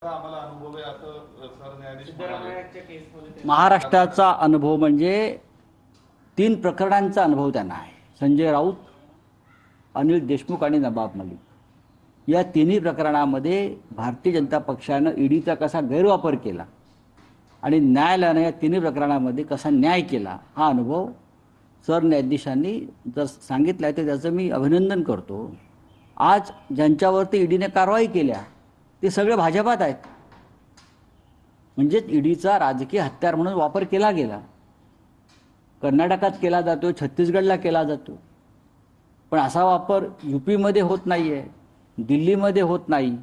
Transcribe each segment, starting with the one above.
आम्हाला अनुभव आहे असं सरन्यायाधीश म्हणाले। महाराष्ट्राचा अनुभव म्हणजे 3 प्रकरणांचा अनुभव त्यांना आहे. संजय राऊत, अनिल देशमुख आणि नवाब मलिक या तिन्ही प्रकरणामध्ये भारतीय जनता पक्षानं ईडीचा कसा गैरवापर केला आणि न्यायालयानं या तिन्ही प्रकरणामध्ये कसा न्याय केला हा अनुभव सरन्यायाधीशांनी जर सांगितला आहे तर त्याचं मी अभिनंदन करतो. आज ज्यांच्यावरती ईडीने कारवाई केल्या ते सगळे भाजपात आहेत. म्हणजे ईडीचा राजकीय हत्यार म्हणून वापर केला गेला. कर्नाटकात केला जातो, छत्तीसगडला केला जातो, पण असा वापर यूपीमध्ये होत नाही आहे, दिल्लीमध्ये होत नाही,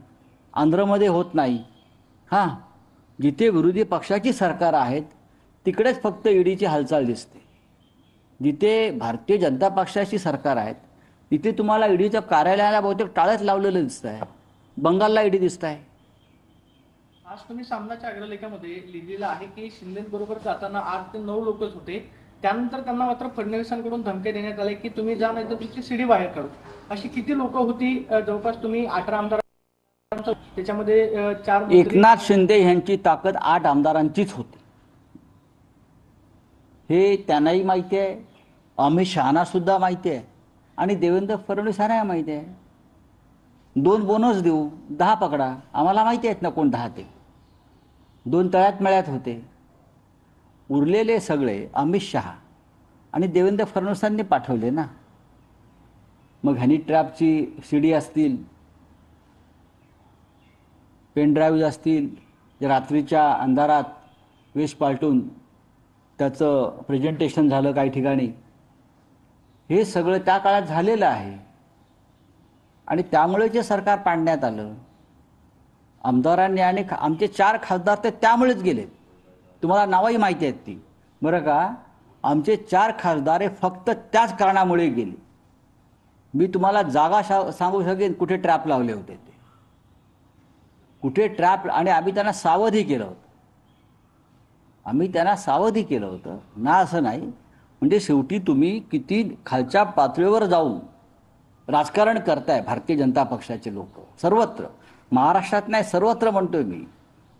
आंध्रमध्ये होत नाही. हां, जिथे विरोधी पक्षाची सरकार आहेत तिकडेच फक्त ईडीची हालचाल दिसते. जिथे भारतीय जनता पक्षाची सरकार आहेत तिथे तुम्हाला ईडीच्या कार्यालयाला बहुतेक टाळच लावलेलं दिसत आहे. बंगालला ईडी दिसत आहे. आज तुम्ही सामनाच्या अग्रलेखामध्ये लिहिलेलं आहे की शिंदेबरोबर जाताना 8 ते 9 लोकच होते. त्यानंतर त्यांना मात्र फडणवीसांकडून धमकी देण्यात आली की तुम्ही जा नाही तर तुमची सीडी बाहेर काढू. अशी किती लोक होती? जवळपास तुम्ही 18 आमदारांचं, त्याच्यामध्ये 4 मंत्री. एकनाथ शिंदे यांची ताकद 8 आमदारांचीच होती हे त्यांनाही माहिती आहे, अमित शहाना सुद्धा माहिती आहे आणि देवेंद्र फडणवीसांना माहिती आहे. 2 बोनस देऊ, 10 पकडा, आम्हाला माहिती आहेत ना कोण 10 ते. 2 तळ्यात मळ्यात होते. उरलेले सगळे अमित शहा आणि देवेंद्र फडणवीसांनी पाठवले ना. मग हनी ट्रॅपची सीडी असतील, पेन ड्राईव्ह असतील, रात्रीच्या अंधारात वेश पालटून त्याचं प्रेझेंटेशन झालं काही ठिकाणी, हे सगळं त्या काळात झालेलं आहे आणि त्यामुळे जे सरकार पाडण्यात आलं. आमदारांनी आणि आमचे 4 खासदार ते त्यामुळेच गेलेत. तुम्हाला नावही माहिती आहेत ती, बरं का. आमचे 4 खासदार हे फक्त त्याच कारणामुळे गेले. मी तुम्हाला जागा सांगू शकेन कुठे ट्रॅप लावले होते ते, कुठे ट्रॅप, आणि आम्ही त्यांना सावधही केलं होतं. आम्ही त्यांना सावधही केलं होतं ना, असं नाही. म्हणजे शेवटी तुम्ही किती खालच्या पातळीवर जाऊन राजकारण करताय भारतीय जनता पक्षाचे लोक सर्वत्र, महाराष्ट्रात नाही सर्वत्र म्हणतोय मी.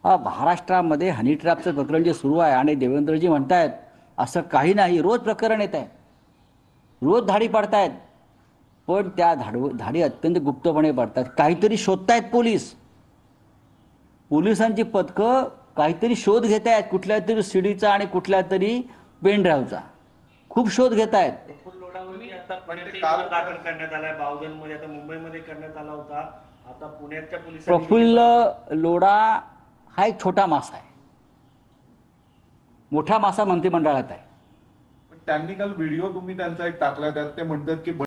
महाराष्ट्रामध्ये हनी ट्रॅपचं प्रकरण जे सुरू आहे आणि देवेंद्रजी म्हणतायत असं काही नाही, रोज प्रकरण येत आहे, रोज धाडी पडतायत, पण त्या धाडी अत्यंत गुप्तपणे पडतात. काहीतरी शोधतायत पोलिसांची पथकं काहीतरी शोध घेत आहेत, कुठल्या तरी सीडीचा आणि कुठल्या तरी पेन ड्राईव्हचा खूप शोध घेत आहेत. दाखल करण्यात आलाय बावधनमध्ये, आता मुंबईमध्ये करण्यात आला होता, आता पुण्याच्या पोलिसांनी. प्रफुल्ल लोढा हा एक छोटा मासा आहे, मोठा मासा मंत्रिमंडळात आहे. त्यांनी काल व्हिडिओ तुम्ही त्यांचा एक टाकला, त्यात ते म्हणतात की